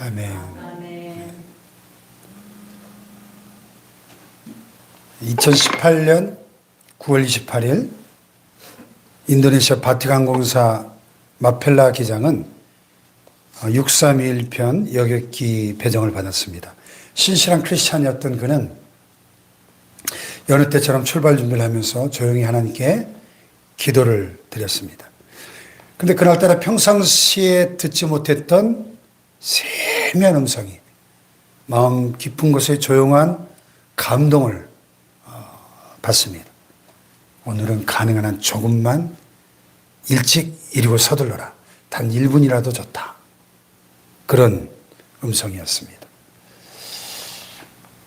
아멘. 2018년 9월 28일 인도네시아 바티칸공사 마펠라 기장은 631편 여객기 배정을 받았습니다. 신실한 크리스찬이었던 그는 여느 때처럼 출발 준비를 하면서 조용히 하나님께 기도를 드렸습니다. 그런데 그날따라 평상시에 듣지 못했던 세미한 음성이 마음 깊은 곳에 조용한 감동을 받습니다. 오늘은 가능한 한 조금만 일찍 이리고 서둘러라. 단 1분이라도 좋다. 그런 음성이었습니다.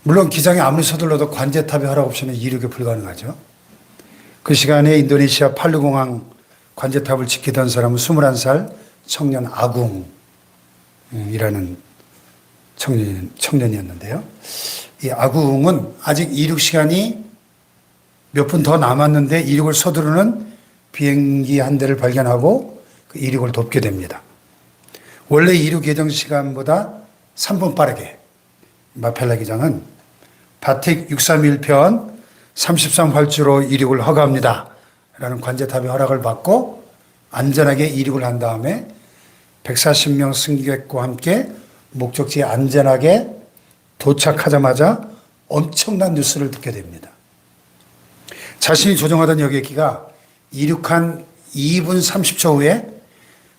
물론 기장이 아무리 서둘러도 관제탑의 허락 없이는 이륙이 불가능하죠. 그 시간에 인도네시아 팔루공항 관제탑을 지키던 사람은 21살 청년 아궁이라는 청년이었는데요. 이 아궁은 아직 이륙 시간이 몇 분 더 남았는데 이륙을 서두르는 비행기 한 대를 발견하고 그 이륙을 돕게 됩니다. 원래 이륙 예정 시간보다 3분 빠르게 마펠라 기장은 바틱 631편 33활주로 이륙을 허가합니다. 라는 관제탑의 허락을 받고 안전하게 이륙을 한 다음에 140명 승객과 함께 목적지에 안전하게 도착하자마자 엄청난 뉴스를 듣게 됩니다. 자신이 조종하던 여객기가 이륙한 2분 30초 후에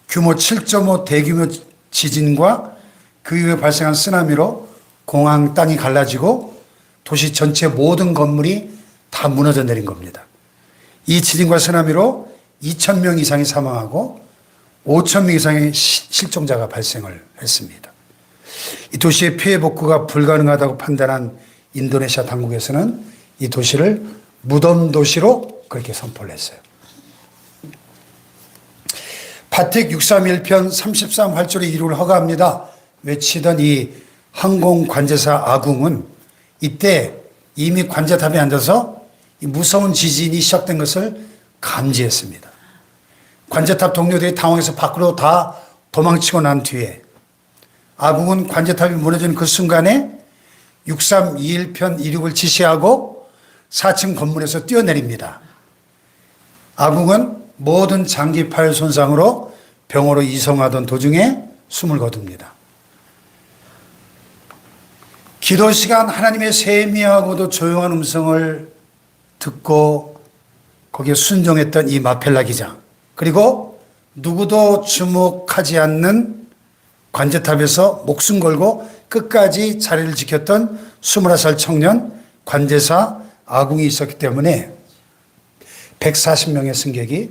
규모 7.5 대규모 지진과 그 이후에 발생한 쓰나미로 공항 땅이 갈라지고 도시 전체 모든 건물이 다 무너져 내린 겁니다. 이 지진과 쓰나미로 2,000명 이상이 사망하고 5,000명 이상의 실종자가 발생을 했습니다. 이 도시의 피해 복구가 불가능하다고 판단한 인도네시아 당국에서는 이 도시를 무덤 도시로 그렇게 선포를 했어요. 바틱 631편 33활주로 이륙을 허가합니다. 외치던 이 항공 관제사 아궁은 이때 이미 관제탑에 앉아서 이 무서운 지진이 시작된 것을 감지했습니다. 관제탑 동료들이 당황해서 밖으로 다 도망치고 난 뒤에 아궁은 관제탑이 무너지는 그 순간에 6321편 이륙을 지시하고 4층 건물에서 뛰어내립니다. 아궁은 모든 장기 파열 손상으로 병원으로 이송하던 도중에 숨을 거둡니다. 기도 시간 하나님의 세미하고도 조용한 음성을 듣고 거기에 순종했던 이 마펠라 기장, 그리고 누구도 주목하지 않는 관제탑에서 목숨 걸고 끝까지 자리를 지켰던 21살 청년 관제사 아궁이 있었기 때문에 140명의 승객이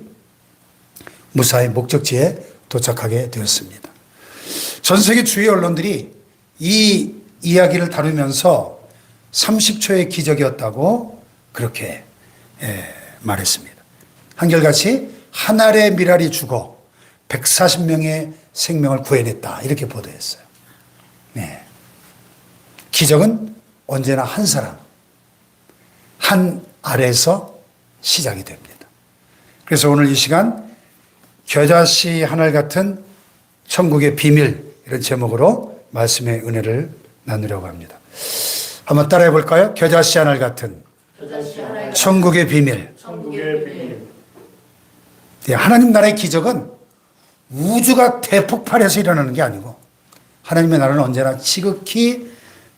무사히 목적지에 도착하게 되었습니다. 전 세계 주요 언론들이 이 이야기를 다루면서 30초의 기적이었다고 그렇게 말했습니다. 한결같이 한 알의 밀알이 죽어 140명의 생명을 구해냈다. 이렇게 보도했어요. 네. 기적은 언제나 한 사람, 한 알에서 시작이 됩니다. 그래서 오늘 이 시간 겨자씨 한 알 같은 천국의 비밀, 이런 제목으로 말씀의 은혜를 나누려고 합니다. 한번 따라해 볼까요? 겨자씨 한 알 같은 천국의 비밀. 네, 하나님 나라의 기적은 우주가 대폭발해서 일어나는 게 아니고 하나님의 나라는 언제나 지극히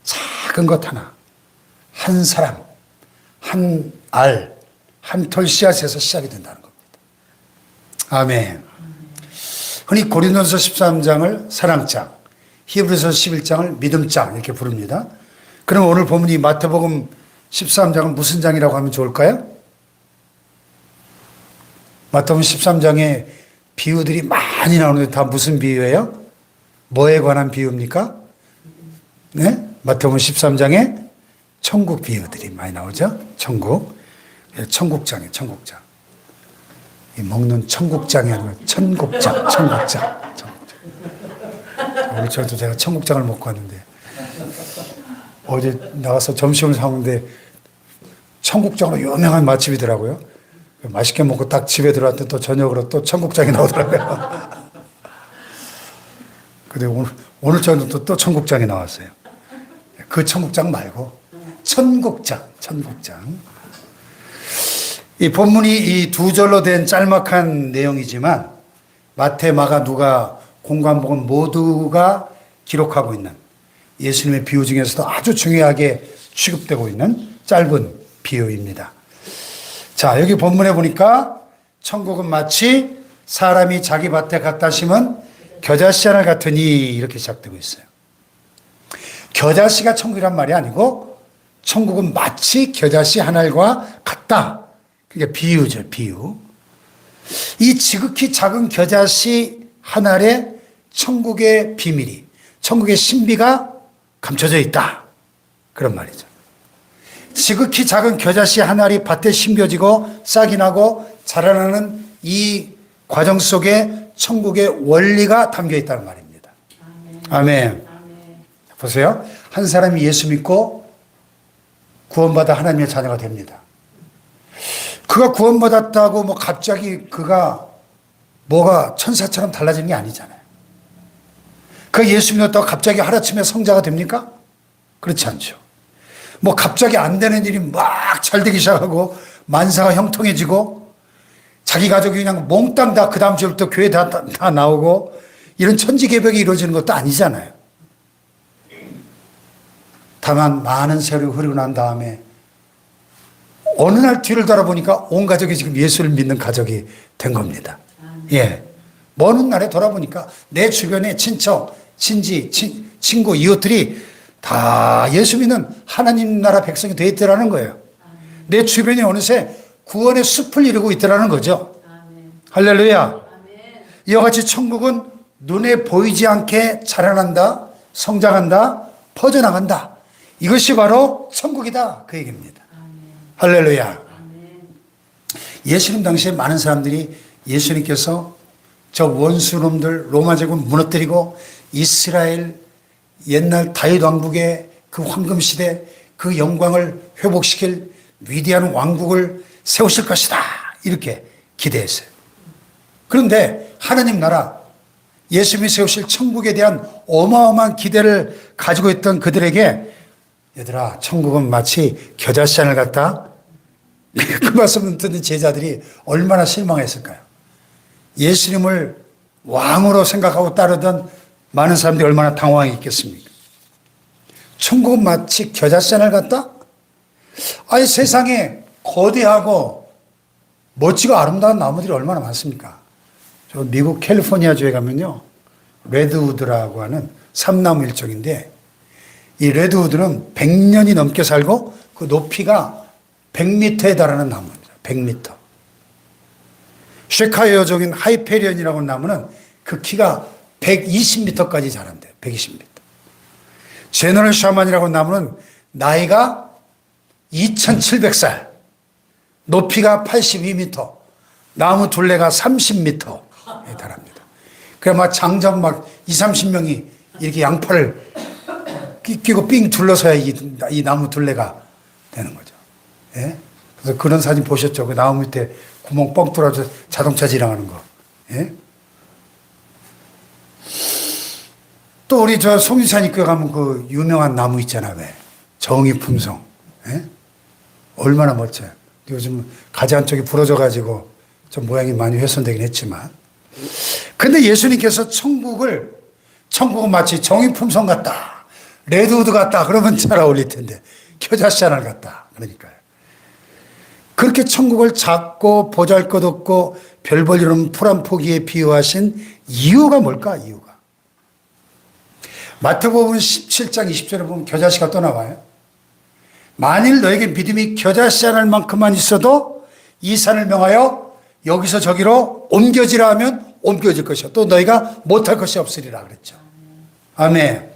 작은 것 하나, 한 사람, 한 알, 한 톨 씨앗에서 시작이 된다는 겁니다. 아멘. 흔히 고린도서 13장을 사랑장, 히브리서 11장을 믿음장 이렇게 부릅니다. 그럼 오늘 본문이 마태복음 13장은 무슨 장이라고 하면 좋을까요? 마태복음 13장에 비유들이 많이 나오는데 다 무슨 비유예요? 뭐에 관한 비유입니까? 네? 마태복음 13장에 천국 비유들이 많이 나오죠? 천국. 천국장이에요, 천국장. 먹는 천국장이 아니라 천국장, 천국장. 오늘 저도 제가 천국장을 먹고 왔는데 어제 나가서 점심을 사오는데 청국장으로 유명한 맛집이더라고요. 맛있게 먹고 딱 집에 들어왔더니 또 저녁으로 또 청국장이 나오더라고요. 근데 오늘 저는 또 청국장이 나왔어요. 그 청국장 말고 천국장. 이 본문이 이 두 절로 된 짤막한 내용이지만 마태, 마가, 누가, 공관복음 모두가 기록하고 있는 예수님의 비유 중에서도 아주 중요하게 취급되고 있는 짧은 비유입니다. 자, 여기 본문에 보니까 천국은 마치 사람이 자기 밭에 갖다 심은 겨자씨 하나 같으니 이렇게 시작되고 있어요. 겨자씨가 천국이란 말이 아니고 천국은 마치 겨자씨 한 알과 같다. 그게 비유죠, 비유. 이 지극히 작은 겨자씨 한 알에 천국의 비밀이, 천국의 신비가 감춰져 있다. 그런 말이죠. 지극히 작은 겨자씨 한 알이 밭에 심겨지고 싹이 나고 자라나는 이 과정 속에 천국의 원리가 담겨 있다는 말입니다. 아멘. 보세요. 한 사람이 예수 믿고 구원받아 하나님의 자녀가 됩니다. 그가 구원받았다고 뭐 갑자기 그가 뭐가 천사처럼 달라지는 게 아니잖아요. 그 예수 믿었다고 갑자기 하루아침에 성자가 됩니까? 그렇지 않죠. 뭐 갑자기 안 되는 일이 막 잘 되기 시작하고 만사가 형통해지고 자기 가족이 그냥 몽땅 다 그 다음 주부터 교회 다 나오고 이런 천지개벽이 이루어지는 것도 아니잖아요. 다만 많은 세월이 흐르고 난 다음에 어느 날 뒤를 돌아보니까 온 가족이 지금 예수를 믿는 가족이 된 겁니다. 예. 먼 날에 돌아보니까 내 주변의 친척, 친지, 친구, 이웃들이 다 예수 믿는 하나님 나라 백성이 되어 있더라는 거예요. 내 주변이 어느새 구원의 숲을 이루고 있더라는 거죠. 할렐루야. 이와 같이 천국은 눈에 보이지 않게 자라난다, 성장한다, 퍼져나간다. 이것이 바로 천국이다. 그 얘기입니다. 할렐루야. 예수님 당시에 많은 사람들이 예수님께서 저 원수놈들 로마 제국 무너뜨리고 이스라엘 옛날 다윗 왕국의 그 황금 시대 그 영광을 회복시킬 위대한 왕국을 세우실 것이다. 이렇게 기대했어요. 그런데 하나님 나라 예수님이 세우실 천국에 대한 어마어마한 기대를 가지고 있던 그들에게 얘들아 천국은 마치 겨자씨 하나 같다. 그 말씀을 듣는 제자들이 얼마나 실망했을까요? 예수님을 왕으로 생각하고 따르던 많은 사람들이 얼마나 당황했겠습니까? 천국은 마치 겨자씨 하나 같다? 아니 세상에 거대하고 멋지고 아름다운 나무들이 얼마나 많습니까? 저 미국 캘리포니아주에 가면요 레드우드라고 하는 삼나무 일종인데 이 레드우드는 100년이 넘게 살고 그 높이가 100m에 달하는 나무입니다. 100m. 쉐카이어족인 하이페리언이라고 하는 나무는 그 키가 120m까지 자란대요. 120m. 제너럴 샤만이라고 하는 나무는 나이가 2700살, 높이가 82m, 나무 둘레가 30m에 달합니다. 그래 막 장정 막 20-30명이 이렇게 양팔을 끼고 삥 둘러서야 이 나무 둘레가 되는 거죠. 예? 그래서 그런 사진 보셨죠? 그 나무 밑에 구멍 뻥 뚫어서 자동차 지나가는 거. 예? 또 우리 저 송리산 입구에 가면 그 유명한 나무 있잖아, 왜? 정의품성. 예? 얼마나 멋져요. 요즘 가지 한쪽이 부러져가지고 좀 모양이 많이 훼손되긴 했지만. 근데 예수님께서 천국은 마치 정의품성 같다. 레드우드 같다. 그러면 잘 어울릴 텐데. 겨자씨 하나 같다. 그러니까요. 그렇게 천국을 작고 보잘것없고 별 볼 일 없는 풀 한 포기에 비유하신 이유가 뭘까? 이유가. 마태복음 17장 20절에 보면 겨자씨가 또 나와요. 만일 너에게 믿음이 겨자씨 한 알만큼만 있어도 이 산을 명하여 여기서 저기로 옮겨지라 하면 옮겨질 것이요. 또 너희가 못할 것이 없으리라 그랬죠. 아멘.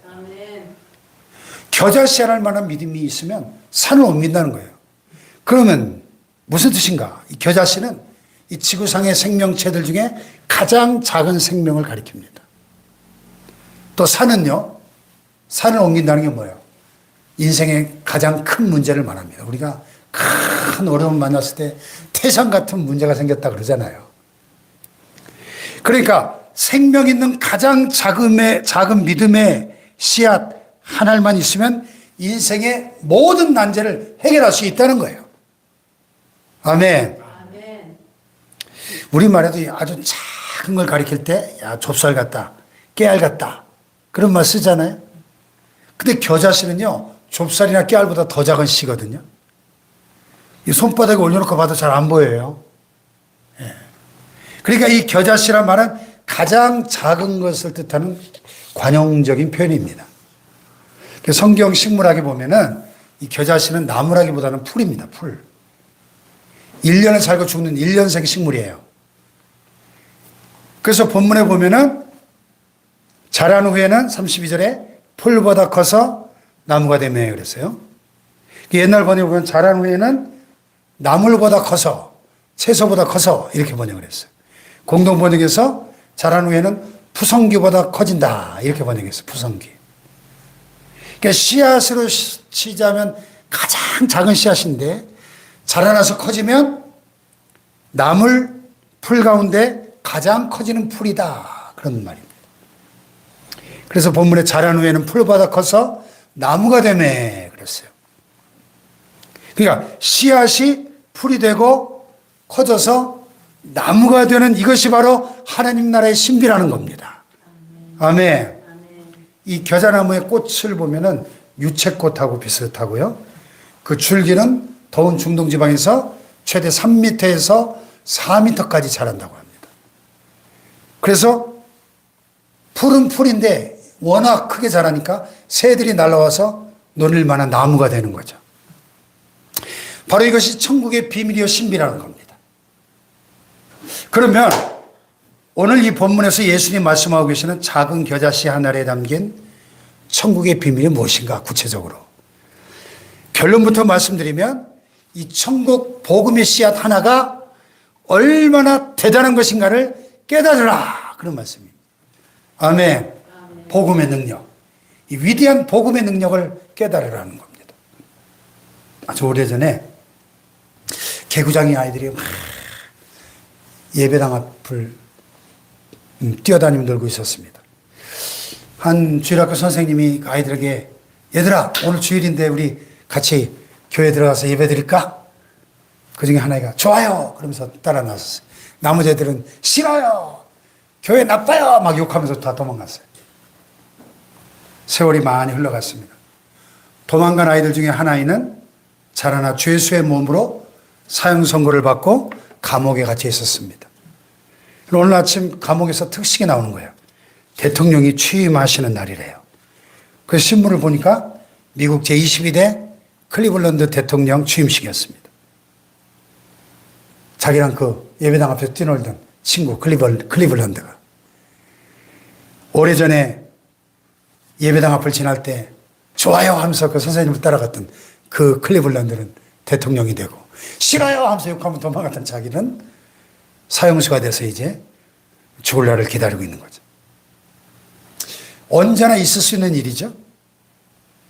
겨자씨 한 알만한 믿음이 있으면 산을 옮긴다는 거예요. 그러면 무슨 뜻인가? 이 겨자씨는 이 지구상의 생명체들 중에 가장 작은 생명을 가리킵니다. 또 산은요, 산을 옮긴다는 게 뭐예요? 인생의 가장 큰 문제를 말합니다. 우리가 큰 어려움을 만났을 때 태산 같은 문제가 생겼다 그러잖아요. 그러니까 생명 있는 가장 작은 믿음의 씨앗 하나만 있으면 인생의 모든 난제를 해결할 수 있다는 거예요. 아멘. 우리말에도 아주 작은 걸 가리킬 때, 야, 좁쌀 같다, 깨알 같다, 그런 말 쓰잖아요. 근데 겨자씨는요, 좁쌀이나 깨알보다 더 작은 씨거든요. 이 손바닥에 올려놓고 봐도 잘 안 보여요. 예. 그러니까 이 겨자씨란 말은 가장 작은 것을 뜻하는 관용적인 표현입니다. 성경 식물학에 보면은 이 겨자씨는 나무라기보다는 풀입니다. 풀. 1년을 살고 죽는 1년생 식물이에요. 그래서 본문에 보면은 자란 후에는 32절에 풀보다 커서 나무가 되며 그랬어요. 옛날 번역에 보면 자란 후에는 나물보다 커서, 채소보다 커서 이렇게 번역을 했어요. 공동 번역에서 자란 후에는 푸성귀보다 커진다 이렇게 번역했어요. 푸성귀. 그러니까 씨앗으로 치자면 가장 작은 씨앗인데 자라나서 커지면 나물 풀 가운데 가장 커지는 풀이다. 그런 말입니다. 그래서 본문에 자란 후에는 풀보다 커서 나무가 되매 그랬어요. 그러니까 씨앗이 풀이 되고 커져서 나무가 되는 이것이 바로 하나님 나라의 신비라는 겁니다. 아멘. 이 겨자나무의 꽃을 보면은 유채꽃하고 비슷하고요. 그 줄기는 더운 중동 지방에서 최대 3m에서 4m까지 자란다고 합니다. 그래서 풀은 풀인데 워낙 크게 자라니까 새들이 날아와서 놀릴 만한 나무가 되는 거죠. 바로 이것이 천국의 비밀이요 신비라는 겁니다. 그러면 오늘 이 본문에서 예수님 말씀하고 계시는 작은 겨자씨 하나에 담긴 천국의 비밀이 무엇인가 구체적으로 결론부터 말씀드리면 이 천국 복음의 씨앗 하나가 얼마나 대단한 것인가를 깨달으라 그런 말씀입니다. 아멘. 복음의 능력, 이 위대한 복음의 능력을 깨달으라는 겁니다. 아주 오래전에 개구장이 아이들이 막 예배당 앞을 뛰어다니며 놀고 있었습니다. 한 주일학교 선생님이 아이들에게 얘들아 오늘 주일인데 우리 같이 교회 들어가서 예배 드릴까? 그 중에 하나가 좋아요 그러면서 따라 나섰어요. 나머지 애들은 싫어요 교회 나빠요 막 욕하면서 다 도망갔어요. 세월이 많이 흘러갔습니다. 도망간 아이들 중에 한 아이는 자라나 죄수의 몸으로 사형 선고를 받고 감옥에 갇혀 있었습니다. 오늘 아침 감옥에서 특식이 나오는 거예요. 대통령이 취임하시는 날이래요. 그 신문을 보니까 미국 제22대 클리블랜드 대통령 취임식이었습니다. 자기랑 그 예배당 앞에서 뛰놀던 친구 클리블랜드가 오래전에 예배당 앞을 지날 때 좋아요 하면서 그 선생님을 따라갔던 그 클리블랜드는 대통령이 되고 싫어요 하면서 욕하면 도망갔던 자기는 사형수가 돼서 이제 죽을 날을 기다리고 있는 거죠. 언제나 있을 수 있는 일이죠.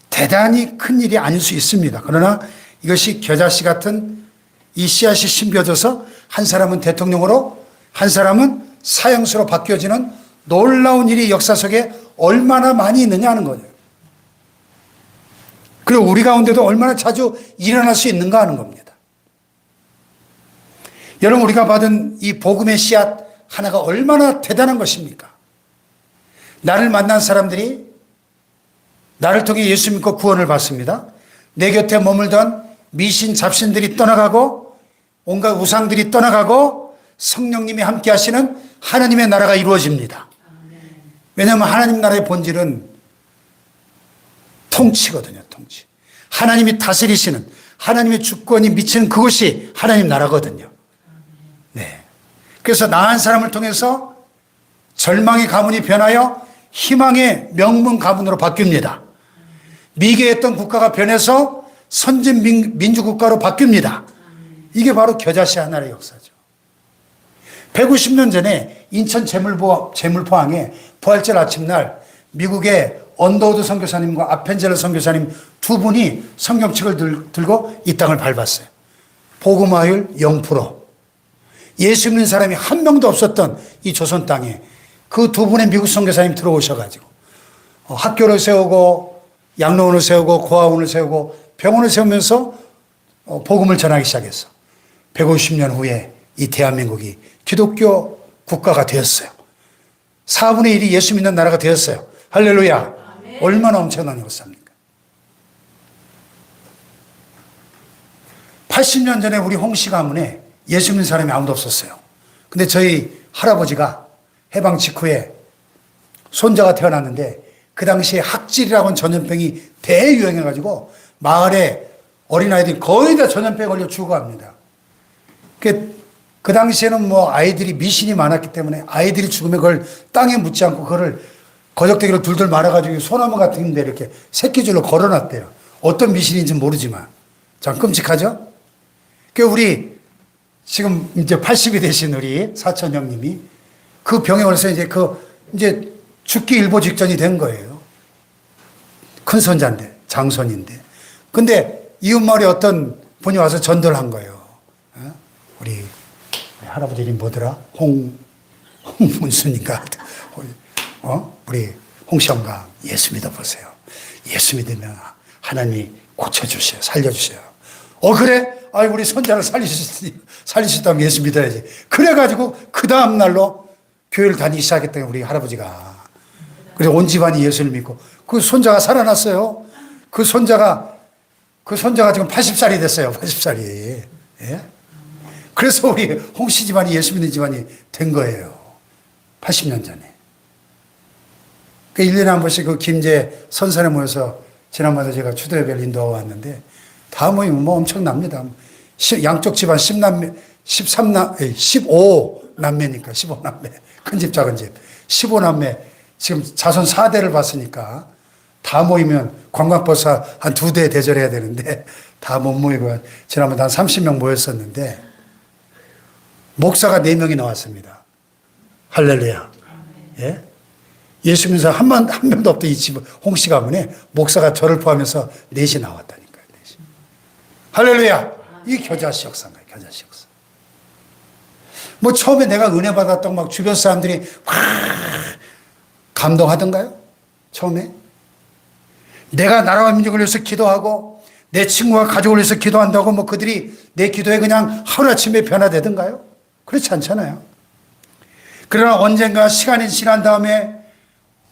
대단히 큰 일이 아닐 수 있습니다. 그러나 이것이 겨자씨 같은 이 씨앗이 심겨져서 한 사람은 대통령으로 한 사람은 사형수로 바뀌어지는 놀라운 일이 역사 속에 얼마나 많이 있느냐 하는 거예요. 그리고 우리 가운데도 얼마나 자주 일어날 수 있는가 하는 겁니다. 여러분 우리가 받은 이 복음의 씨앗 하나가 얼마나 대단한 것입니까? 나를 만난 사람들이 나를 통해 예수 믿고 구원을 받습니다. 내 곁에 머물던 미신 잡신들이 떠나가고 온갖 우상들이 떠나가고 성령님이 함께 하시는 하나님의 나라가 이루어집니다. 왜냐하면 하나님 나라의 본질은 통치거든요. 통치. 하나님이 다스리시는 하나님의 주권이 미치는 그것이 하나님 나라거든요. 네. 그래서 나한 사람을 통해서 절망의 가문이 변하여 희망의 명문 가문으로 바뀝니다. 미개했던 국가가 변해서 선진 민주국가로 바뀝니다. 이게 바로 겨자씨 하나의 역사죠. 150년 전에 인천 제물포항에 부활절 아침날 미국의 언더우드 선교사님과 아펜젤러 선교사님 두 분이 성경책을 들고 이 땅을 밟았어요. 복음화율 0%. 예수 믿는 사람이 한 명도 없었던 이 조선 땅에 그 두 분의 미국 선교사님 들어오셔가지고 학교를 세우고 양로원을 세우고 고아원을 세우고 병원을 세우면서 복음을 전하기 시작했어. 150년 후에 이 대한민국이 기독교 국가가 되었어요. 4분의 1이 예수 믿는 나라가 되었어요. 할렐루야. 아멘. 얼마나 엄청난 역사입니까? 80년 전에 우리 홍씨 가문에 예수 믿는 사람이 아무도 없었어요. 근데 저희 할아버지가 해방 직후에 손자가 태어났는데 그 당시에 학질이라고 하는 전염병이 대유행해가지고 마을에 어린아이들이 거의 다 전염병에 걸려 죽어갑니다. 그 당시에는 뭐 아이들이 미신이 많았기 때문에 아이들이 죽으면 그걸 땅에 묻지 않고 그거를 거적대기로 둘둘 말아가지고 소나무 같은 데 이렇게 새끼줄로 걸어놨대요. 어떤 미신인지 모르지만. 참 끔찍하죠? 우리 지금 이제 80이 되신 우리 사촌 형님이 그 병에 걸려서 이제 죽기 일보 직전이 된 거예요. 큰 손자인데, 장손인데. 근데 이웃마을에 어떤 분이 와서 전도를 한 거예요. 우리 할아버지 이름 뭐더라? 홍문순인가? 우리 홍시영가 예수 믿어보세요. 예수 믿으면 하나님이 고쳐주셔요. 살려주셔요. 그래? 우리 손자를 살리셨다면 예수 믿어야지. 그래가지고 그 다음날로 교회를 다니기 시작했던 우리 할아버지가. 그래서 온 집안이 예수를 믿고 그 손자가 살아났어요. 그 손자가 지금 80살이 됐어요. 80살이. 예? 그래서 우리 홍씨 집안이 예수 믿는 집안이 된 거예요. 80년 전에. 1년에 한 번씩 그 김제 선산에 모여서 지난번에 제가 추도예배를 인도하고 왔는데 다 모이면 뭐 엄청납니다. 양쪽 집안 15남매니까 15남매. 큰 집 작은 집. 15남매. 지금 자손 4대를 봤으니까 다 모이면 관광버스 한 2대 대절해야 되는데 다 못 모이고 지난번에 한 30명 모였었는데 목사가 4명이 나왔습니다. 할렐루야. 예? 예수 믿는 사람 한 명도 없던 이 집 홍씨 가문에 목사가 저를 포함해서 4이 나왔다니까요. 4이. 할렐루야. 이 겨자씨 역사인가요? 겨자씨 역사. 뭐 처음에 내가 은혜 받았던 막 주변 사람들이 막 감동하던가요? 처음에? 내가 나라와 민족을 위해서 기도하고 내 친구와 가족을 위해서 기도한다고 뭐 그들이 내 기도에 그냥 하루아침에 변화되던가요? 그렇지 않잖아요. 그러나 언젠가 시간이 지난 다음에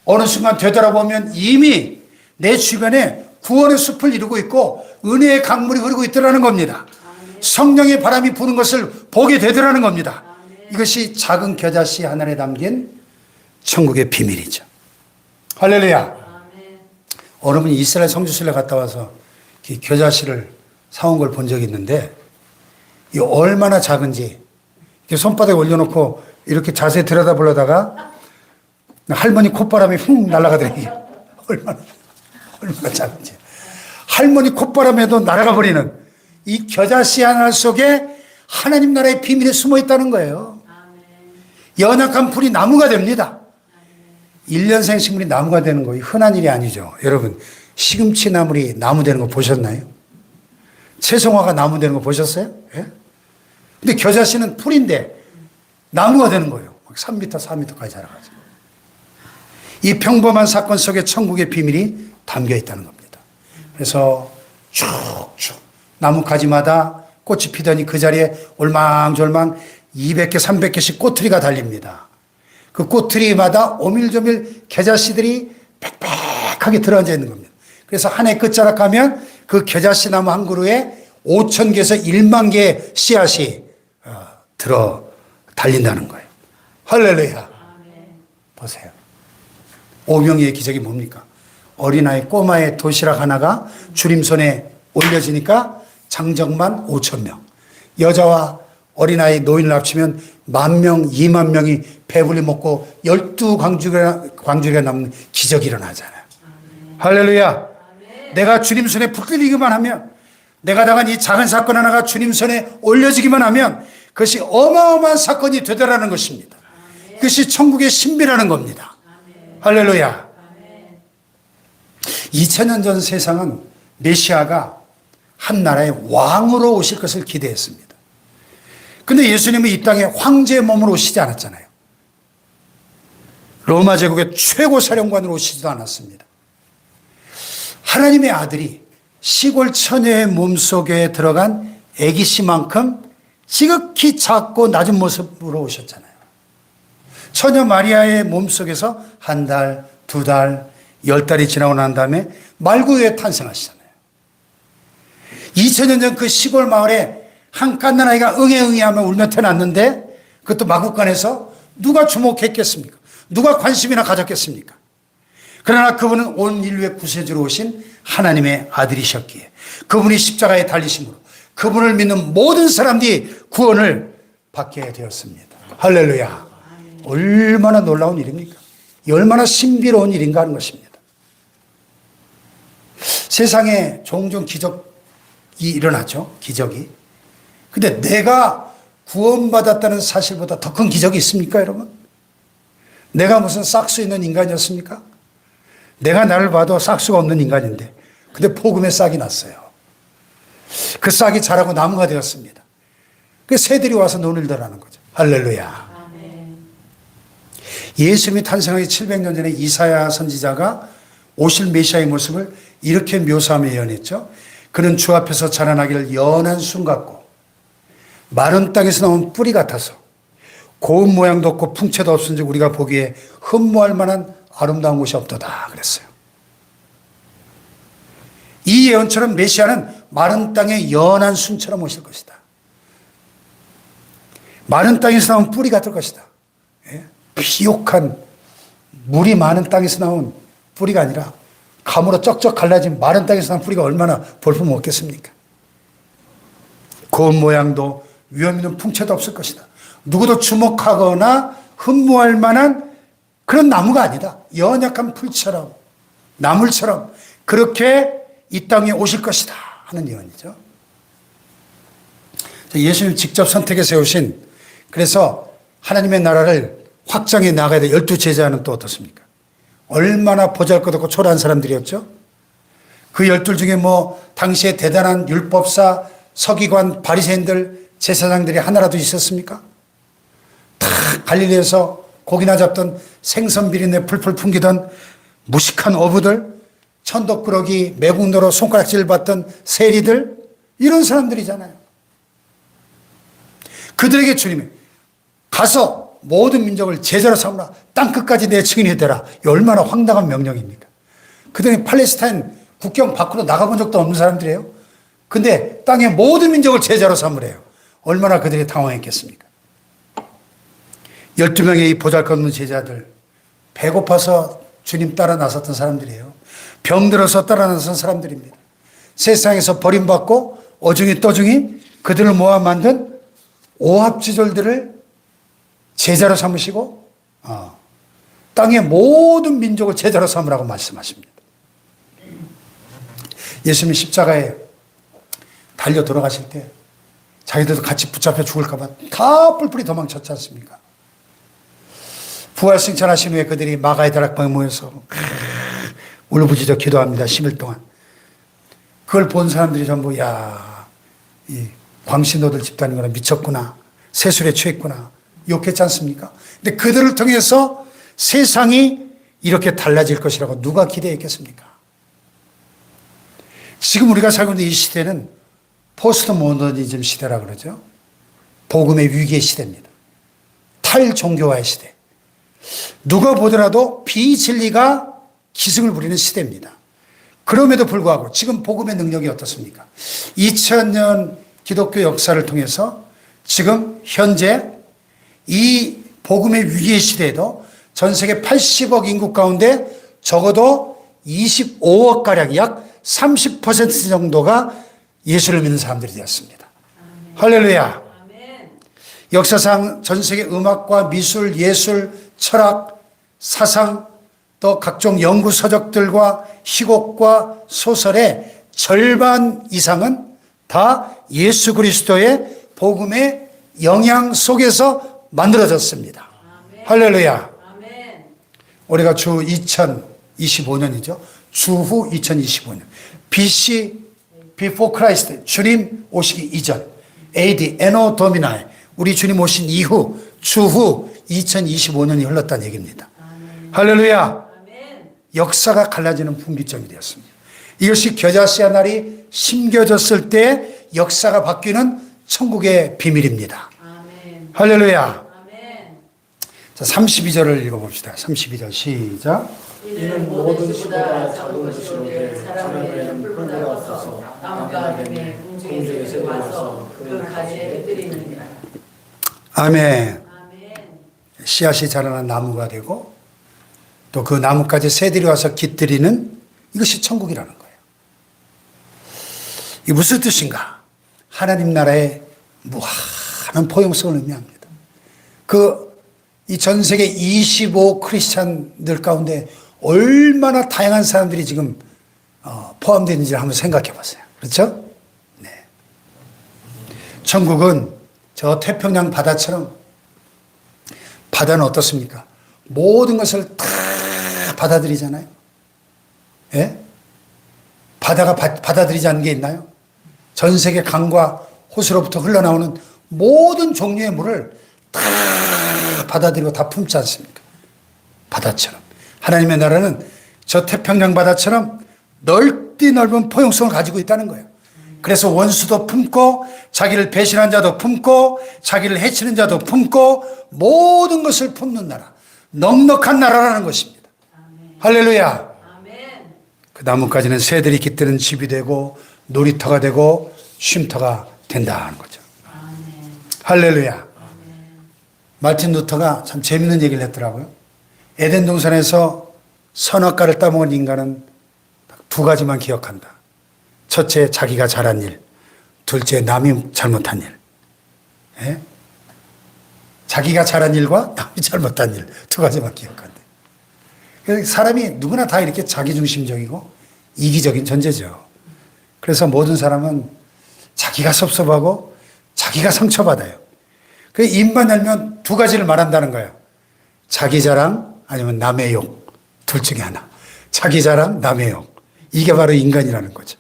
어느 순간 되돌아보면 이미 내 주변에 구원의 숲을 이루고 있고 은혜의 강물이 흐르고 있더라는 겁니다. 성령의 바람이 부는 것을 보게 되더라는 겁니다. 이것이 작은 겨자씨 하늘에 담긴 천국의 비밀이죠. 할렐루야. 어느 분이 이스라엘 성지순례 갔다 와서 겨자씨를 사온 걸 본 적이 있는데 이 얼마나 작은지 손바닥에 올려놓고 이렇게 자세히 들여다보려다가 할머니 콧바람이 훅 날아가더래요. 얼마나 작은지. 할머니 콧바람에도 날아가 버리는 이 겨자씨 하나 속에 하나님 나라의 비밀이 숨어 있다는 거예요. 연약한 풀이 나무가 됩니다. 1년생 식물이 나무가 되는 거 흔한 일이 아니죠. 여러분 시금치 나물이 나무 되는 거 보셨나요? 채송화가 나무 되는 거 보셨어요? 예? 근데 겨자씨는 풀인데 나무가 되는 거예요. 3m, 4m까지 자라가지고. 이 평범한 사건 속에 천국의 비밀이 담겨 있다는 겁니다. 그래서 쭉쭉 나무 가지마다 꽃이 피더니 그 자리에 올망졸망 200개, 300개씩 꼬투리가 달립니다. 그 꼬투리마다 오밀조밀 겨자씨들이 빽빽하게 들어앉아 있는 겁니다. 그래서 한 해 끝자락 가면 그 겨자씨 나무 한 그루에 5,000개에서 1만 개의 씨앗이 들어 달린다는 거예요. 할렐루야. 보세요. 오병이의 기적이 뭡니까? 어린아이 꼬마의 도시락 하나가 주림손에 올려지니까 장정만 5,000명. 여자와 어린아이 노인을 합치면 10,000명, 20,000명이 배불리 먹고 12광주리가 남는 기적이 일어나잖아요. 할렐루야. 내가 주님 손에 붙들리기만 하면, 내가 당한 이 작은 사건 하나가 주님 손에 올려지기만 하면 그것이 어마어마한 사건이 되더라는 것입니다. 그것이 천국의 신비라는 겁니다. 할렐루야. 2000년 전 세상은 메시아가 한 나라의 왕으로 오실 것을 기대했습니다. 근데 예수님은 이 땅에 황제의 몸으로 오시지 않았잖아요. 로마 제국의 최고 사령관으로 오시지도 않았습니다. 하나님의 아들이 시골 처녀의 몸속에 들어간 아기씨만큼 지극히 작고 낮은 모습으로 오셨잖아요. 처녀 마리아의 몸속에서 한 달, 두 달, 10달이 지나고 난 다음에 말구유에 탄생하시잖아요. 2000년 전 그 시골 마을에 한 갓난아이가 응애응애 하며 울며 태어났는데 그것도 마국간에서 누가 주목했겠습니까? 누가 관심이나 가졌겠습니까? 그러나 그분은 온 인류의 구세주로 오신 하나님의 아들이셨기에 그분이 십자가에 달리심으로 그분을 믿는 모든 사람들이 구원을 받게 되었습니다. 할렐루야. 얼마나 놀라운 일입니까? 얼마나 신비로운 일인가 하는 것입니다. 세상에 종종 기적이 일어나죠. 기적이. 근데 내가 구원받았다는 사실보다 더 큰 기적이 있습니까, 여러분? 내가 무슨 싹수 있는 인간이었습니까? 내가 나를 봐도 싹수가 없는 인간인데 근데 복음의 싹이 났어요. 그 싹이 자라고 나무가 되었습니다. 그 새들이 와서 논을 더라는 거죠. 할렐루야. 아멘. 예수님이 탄생하기 700년 전에 이사야 선지자가 오실 메시아의 모습을 이렇게 묘사하며 예언했죠. 그는 주 앞에서 자라나기를 연한 순 같고 마른 땅에서 나온 뿌리 같아서 고운 모양도 없고 풍채도 없은즉 우리가 보기에 흠모할 만한 아름다운 곳이 없도다 그랬어요. 이 예언처럼 메시아는 마른 땅에 연한 순처럼 오실 것이다. 마른 땅에서 나온 뿌리 같을 것이다. 비옥한 물이 많은 땅에서 나온 뿌리가 아니라 감으로 쩍쩍 갈라진 마른 땅에서 나온 뿌리가 얼마나 볼품 없겠습니까? 고운 모양도 위험 있는 풍채도 없을 것이다. 누구도 주목하거나 흠모할 만한 그런 나무가 아니다. 연약한 풀처럼 나물처럼 그렇게 이 땅에 오실 것이다 하는 예언이죠. 예수님 직접 선택해 세우신 그래서 하나님의 나라를 확장해 나가야 될 12제자는 또 어떻습니까? 얼마나 보잘것없고 초라한 사람들이었죠. 그 12 중에 뭐 당시에 대단한 율법사, 서기관, 바리새인들, 제사장들이 하나라도 있었습니까? 다 갈릴리에서 고기나 잡던 생선 비린내 풀풀 풍기던 무식한 어부들, 천덕꾸러기, 매국노로 손가락질 받던 세리들, 이런 사람들이잖아요. 그들에게 주님이 가서 모든 민족을 제자로 삼으라, 땅끝까지 내 증인이 되라. 얼마나 황당한 명령입니까? 그들이 팔레스타인 국경 밖으로 나가본 적도 없는 사람들이에요. 근데 땅의 모든 민족을 제자로 삼으래요. 얼마나 그들이 당황했겠습니까? 12명의 이 보잘것없는 제자들, 배고파서 주님 따라 나섰던 사람들이에요. 병들어서 따라 나선 사람들입니다. 세상에서 버림받고 어중이 떠중이 그들을 모아 만든 오합지졸들을 제자로 삼으시고 땅의 모든 민족을 제자로 삼으라고 말씀하십니다. 예수님이 십자가에 달려 돌아가실 때 자기들도 같이 붙잡혀 죽을까 봐 다 뿔뿔이 도망쳤지 않습니까? 부활승천하신 후에 그들이 마가의 다락방에 모여서 울부짖어 기도합니다. 10일 동안. 그걸 본 사람들이 전부 이 광신도들 집단이구나, 미쳤구나, 세술에 취했구나 욕했지 않습니까? 근데 그들을 통해서 세상이 이렇게 달라질 것이라고 누가 기대했겠습니까? 지금 우리가 살고 있는 이 시대는 포스트 모더니즘 시대라 그러죠. 복음의 위기의 시대입니다. 탈종교화의 시대. 누가 보더라도 비진리가 기승을 부리는 시대입니다. 그럼에도 불구하고 지금 복음의 능력이 어떻습니까? 2000년 기독교 역사를 통해서 지금 현재 이 복음의 위기의 시대에도 전 세계 80억 인구 가운데 적어도 25억가량 약 30% 정도가 예수를 믿는 사람들이 되었습니다. 아멘. 할렐루야. 아멘. 역사상 전 세계 음악과 미술, 예술, 철학, 사상 또 각종 연구 서적들과 희곡과 소설의 절반 이상은 다 예수 그리스도의 복음의 영향 속에서 만들어졌습니다. 아멘. 할렐루야. 아멘. 우리가 주 2025년이죠. 주후 2025년. BC, Before Christ, 주님 오시기 이전. AD, Anno Domini, 우리 주님 오신 이후, 주후 2025년이 흘렀다는 얘기입니다. 아멘. 할렐루야. 아멘. 역사가 갈라지는 분기점이 되었습니다. 이것이 겨자씨의 날이 심겨졌을 때 역사가 바뀌는 천국의 비밀입니다. 아멘. 할렐루야. 아멘. 자, 32절을 읽어봅시다. 32절 시작. 이는 모든 것보다 작은 것이로되 사람에게는 불보다 없어서 나무가 되매 궁중에서 와서 그 가지에 흩뜨리느니라. 아멘. 아멘. 씨앗이 자라난 나무가 되고 또 그 나무까지 새들이 와서 깃들이는 이것이 천국이라는 거예요. 이게 무슨 뜻인가? 하나님 나라의 무한한 포용성을 의미합니다. 이 전 세계 25 크리스찬들 가운데 얼마나 다양한 사람들이 지금 포함되어 있는지 한번 생각해 보세요. 그렇죠? 네. 천국은 저 태평양 바다처럼 바다는 어떻습니까? 모든 것을 다 받아들이잖아요. 예? 바다가 받아들이지 않는 게 있나요? 전 세계 강과 호수로부터 흘러나오는 모든 종류의 물을 다 받아들이고 다 품지 않습니까? 바다처럼. 하나님의 나라는 저 태평양 바다처럼 넓디 넓은 포용성을 가지고 있다는 거예요. 그래서 원수도 품고 자기를 배신한 자도 품고 자기를 해치는 자도 품고 모든 것을 품는 나라. 넉넉한 나라라는 것입니다. 아멘. 할렐루야. 아멘. 그 나무까지는 새들이 깃드는 집이 되고 놀이터가 되고 쉼터가 된다는 거죠. 아멘. 할렐루야. 아멘. 마틴 루터가 참 재밌는 얘기를 했더라고요. 에덴 동산에서 선악과를 따먹은 인간은 두 가지만 기억한다. 첫째, 자기가 잘한 일. 둘째, 남이 잘못한 일. 예? 자기가 잘한 일과 남이 잘못한 일. 두 가지만 기억한대. 그래서 사람이 누구나 다 이렇게 자기중심적이고 이기적인 존재죠. 그래서 모든 사람은 자기가 섭섭하고 자기가 상처받아요. 그 입만 열면 두 가지를 말한다는 거예요. 자기 자랑 아니면 남의 욕. 둘 중에 하나. 자기 자랑, 남의 욕. 이게 바로 인간이라는 거죠.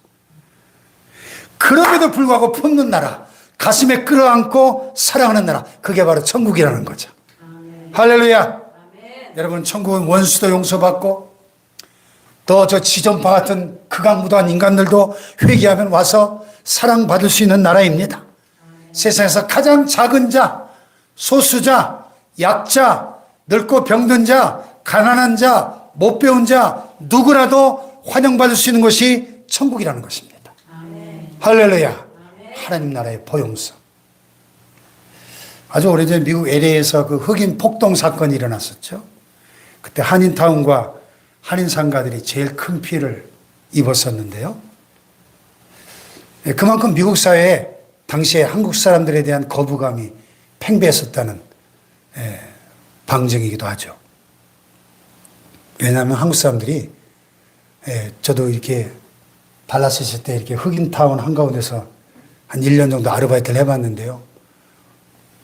그럼에도 불구하고 품는 나라, 가슴에 끌어안고 사랑하는 나라, 그게 바로 천국이라는 거죠. 아멘. 할렐루야. 아멘. 여러분, 천국은 원수도 용서받고 또 저 지존파 같은 극악무도한 인간들도 회개하면 와서 사랑받을 수 있는 나라입니다. 세상에서 가장 작은 자, 소수자, 약자, 늙고 병든 자, 가난한 자, 못 배운 자, 누구라도 환영받을 수 있는 것이 천국이라는 것입니다. 아멘. 할렐루야. 아멘. 하나님 나라의 포용성. 아주 오래전에 미국 LA에서 그 흑인 폭동 사건이 일어났었죠. 그때 한인타운과 한인 상가들이 제일 큰 피해를 입었었는데요. 그만큼 미국 사회에 당시에 한국 사람들에 대한 거부감이 팽배했었다는 방증이기도 하죠. 왜냐하면 한국 사람들이 저도 이렇게 달라스 있을 때 이렇게 흑인타운 한가운데서 한 1년 정도 아르바이트를 해봤는데요.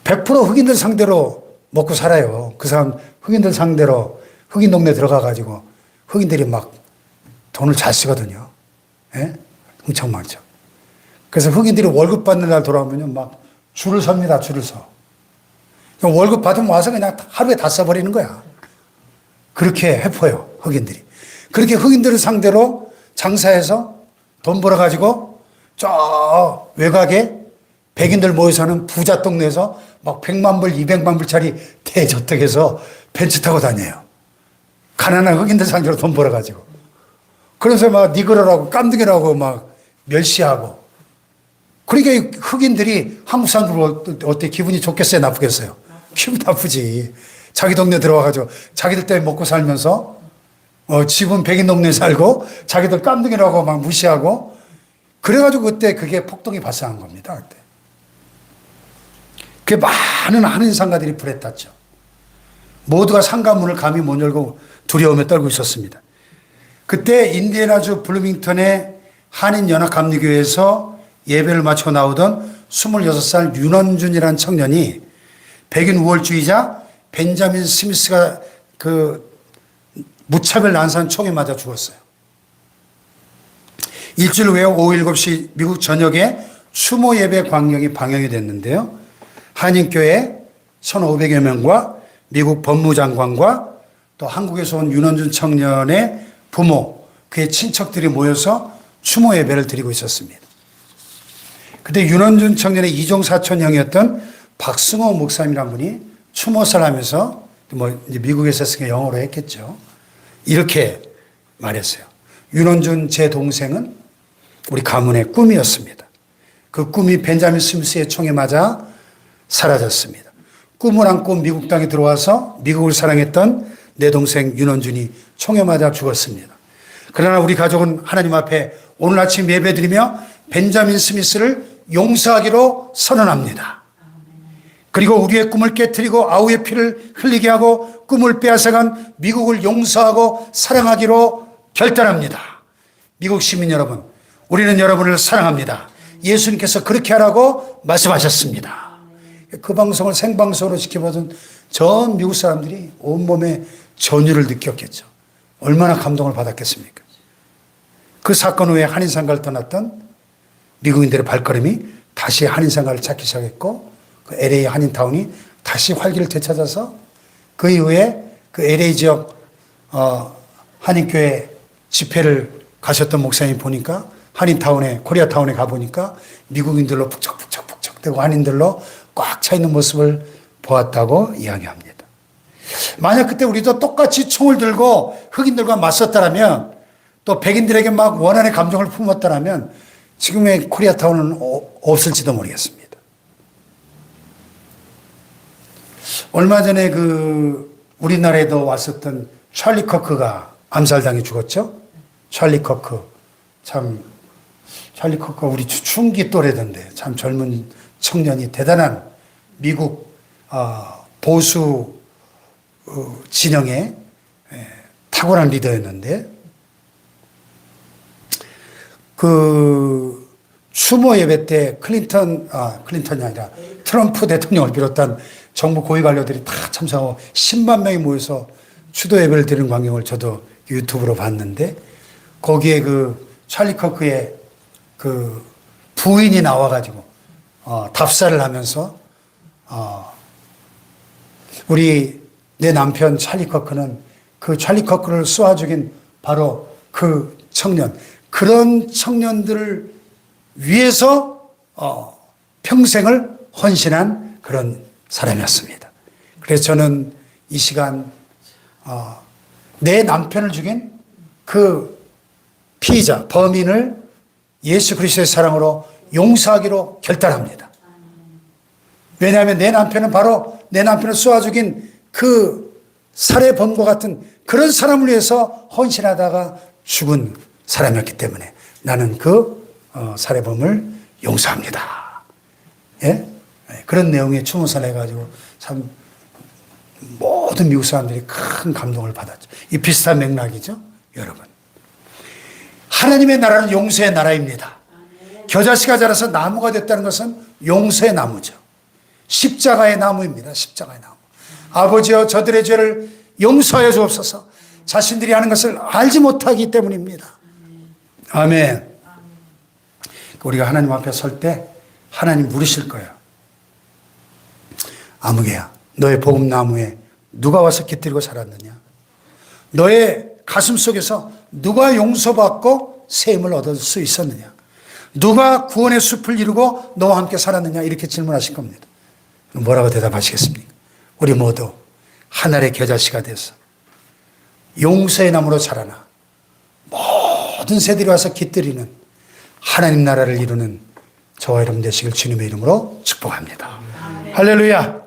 100% 흑인들 상대로 먹고 살아요. 그 사람 흑인들 상대로 흑인 동네 들어가가지고 흑인들이 막 돈을 잘 쓰거든요. 예? 엄청 많죠. 그래서 흑인들이 월급 받는 날 돌아오면 막 줄을 섭니다. 줄을 서. 월급 받으면 와서 그냥 하루에 다 써버리는 거야. 그렇게 해퍼요. 흑인들이. 그렇게 흑인들을 상대로 장사해서 돈 벌어가지고 저 외곽에 백인들 모여 사는 부자 동네에서 막 100만 불, 200만 불짜리 대저택에서 벤츠 타고 다녀요. 가난한 흑인들 상대로 돈 벌어가지고. 그래서 막 니그러라고 깜둥이라고 막 멸시하고. 그러니까 흑인들이 한국 사람들 어때 기분이 좋겠어요? 나쁘겠어요? 기분 나쁘지. 자기 동네 들어와가지고 자기들 때문에 먹고 살면서 집은 백인 동네에 살고 자기들 깜둥이라고 막 무시하고 그래가지고 그때 그게 폭동이 발생한 겁니다. 그때. 그 많은 한인 상가들이 불에 탔죠. 모두가 상가문을 감히 못 열고 두려움에 떨고 있었습니다. 그때 인디애나주 블루밍턴의 한인연합감리교회에서 예배를 마치고 나오던 26살 윤원준이라는 청년이 백인 우월주의자 벤자민 스미스가 그 무차별 난사한 총에 맞아 죽었어요. 일주일 후에 오후 7시 미국 전역에 추모 예배 광경이 방영이 됐는데요. 한인교회 1,500여 명과 미국 법무장관과 또 한국에서 온 윤원준 청년의 부모, 그의 친척들이 모여서 추모 예배를 드리고 있었습니다. 그때 윤원준 청년의 이종 사촌 형이었던 박승호 목사님이란 분이 추모사를 하면서 이제 미국에서 했으니까 영어로 했겠죠. 이렇게 말했어요. 윤원준 제 동생은 우리 가문의 꿈이었습니다. 그 꿈이 벤자민 스미스의 총에 맞아 사라졌습니다. 꿈을 안고 미국 땅에 들어와서 미국을 사랑했던 내 동생 윤원준이 총에 맞아 죽었습니다. 그러나 우리 가족은 하나님 앞에 오늘 아침 예배드리며 벤자민 스미스를 용서하기로 선언합니다. 그리고 우리의 꿈을 깨뜨리고 아우의 피를 흘리게 하고 꿈을 빼앗아간 미국을 용서하고 사랑하기로 결단합니다. 미국 시민 여러분, 우리는 여러분을 사랑합니다. 예수님께서 그렇게 하라고 말씀하셨습니다. 그 방송을 생방송으로 지켜보던 전 미국 사람들이 온몸에 전율을 느꼈겠죠. 얼마나 감동을 받았겠습니까? 그 사건 후에 한인상가를 떠났던 미국인들의 발걸음이 다시 한인상가를 찾기 시작했고 그 LA 한인타운이 다시 활기를 되찾아서 그 이후에 그 LA 지역 한인교회 집회를 가셨던 목사님 보니까 한인타운에 코리아타운에 가보니까 미국인들로 북적북적되고 한인들로 꽉 차 있는 모습을 보았다고 이야기합니다. 만약 그때 우리도 똑같이 총을 들고 흑인들과 맞섰다라면 또 백인들에게 막 원한의 감정을 품었다라면 지금의 코리아타운은 없을지도 모르겠습니다. 얼마 전에 우리나라에도 왔었던 찰리 커크가 암살당해 죽었죠? 찰리 커크. 찰리 커크가 우리 춘기 또래던데 참 젊은 청년이 대단한 미국 보수 진영의 탁월한 리더였는데 그 추모 예배 때 클린턴이 아니라 트럼프 대통령을 비롯한 정부 고위 관료들이 다 참석하고 10만 명이 모여서 추도 예배를 드리는 광경을 저도 유튜브로 봤는데 거기에 그 찰리 커크의 그 부인이 나와가지고 답사를 하면서 내 남편 찰리 커크는 그 찰리 커크를 쏘아 죽인 바로 그 청년, 그런 청년들을 위해서 평생을 헌신한 그런 사람이었습니다. 그래서 저는 이 시간 내 남편을 죽인 그 피의자, 범인을 예수 그리스도의 사랑으로 용서하기로 결단합니다. 왜냐하면 내 남편은 바로 내 남편을 쏘아 죽인 그 살해범과 같은 그런 사람을 위해서 헌신하다가 죽은 사람이었기 때문에 나는 그 살해범을 용서합니다. 예? 그런 내용의 추모사를 해가지고 참 모든 미국 사람들이 큰 감동을 받았죠. 이 비슷한 맥락이죠, 여러분. 하나님의 나라는 용서의 나라입니다. 겨자씨가 자라서 나무가 됐다는 것은 용서의 나무죠. 십자가의 나무입니다. 십자가의 나무. 아버지여 저들의 죄를 용서하여 주옵소서. 자신들이 하는 것을 알지 못하기 때문입니다. 아멘. 우리가 하나님 앞에 설 때 하나님 물으실 거예요. 아무개야, 너의 복음나무에 누가 와서 깃들고 살았느냐? 너의 가슴 속에서 누가 용서받고 새 힘을 얻을 수 있었느냐? 누가 구원의 숲을 이루고 너와 함께 살았느냐? 이렇게 질문하실 겁니다. 뭐라고 대답하시겠습니까? 우리 모두 하늘의 겨자씨가 돼서 용서의 나무로 자라나 모든 새들이 와서 깃들이는 하나님 나라를 이루는 저와 여러분 되시길 주님의 이름으로 축복합니다. 할렐루야.